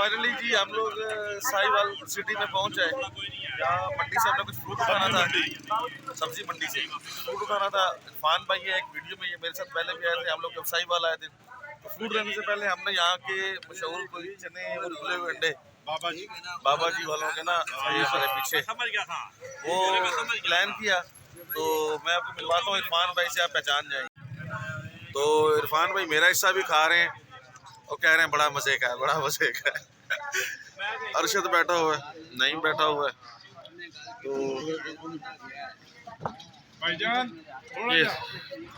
Finally जी हम लोग Sahiwal city में पहुंच गए। यहाँ मंडी से हमने कुछ फ्रूट उठाना था, सब्जी मंडी से फ्रूट उठाना था। इरफान भाई है एक वीडियो में, ये मेरे साथ पहले भी आए थे, हम लोग जब साहिवाल आए थे। तो फ्रूट लेने से पहले हमने यहाँ के मशहूर कोई चने और उबले हुए अंडे बाबा जी वालों के ना हमारे पीछे वो प्लान किया। तो मैं आपको मिलवाता हूँ इरफान भाई से, आप पहचान जाएंगे। तो इरफान भाई मेरा हिस्सा भी खा रहे हैं और कह रहे हैं बड़ा मजे का है, बड़ा मजे का है। अरशद बैठा हुआ है, नहीं बैठा हुआ है। तो भाईजान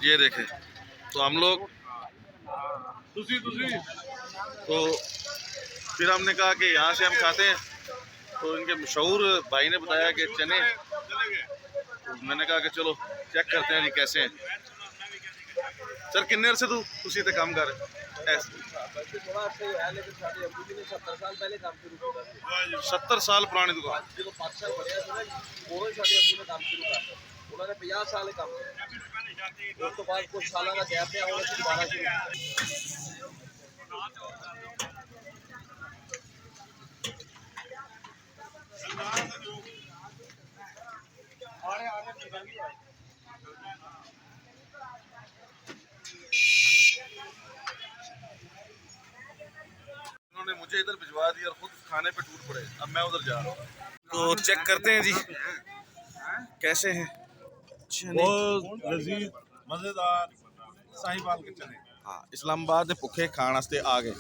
ये देखें, तो हम लोग तो फिर हमने कहा कि यहाँ से हम खाते हैं। तो इनके मशहूर भाई ने बताया कि चने, तो मैंने कहा कि चलो चेक करते हैं जी कैसे हैं। सर किन्ने अरसे तू उसी ते काम कर 70 साल पुरानी दुकान। उन्होंने 50 साल काम किया, उस तो बाद कुछ साल का गैप है और दोबारा उन्होंने मुझे इधर भिजवा दिया और खुद खाने पे टूट पड़े। अब मैं उधर जा रहा हूँ, तो चेक करते हैं जी कैसे हैं। बहुत लजीज मजेदार साहिवाल के चने। हाँ, इस्लामाबाद दे भुखे खाने आ गए।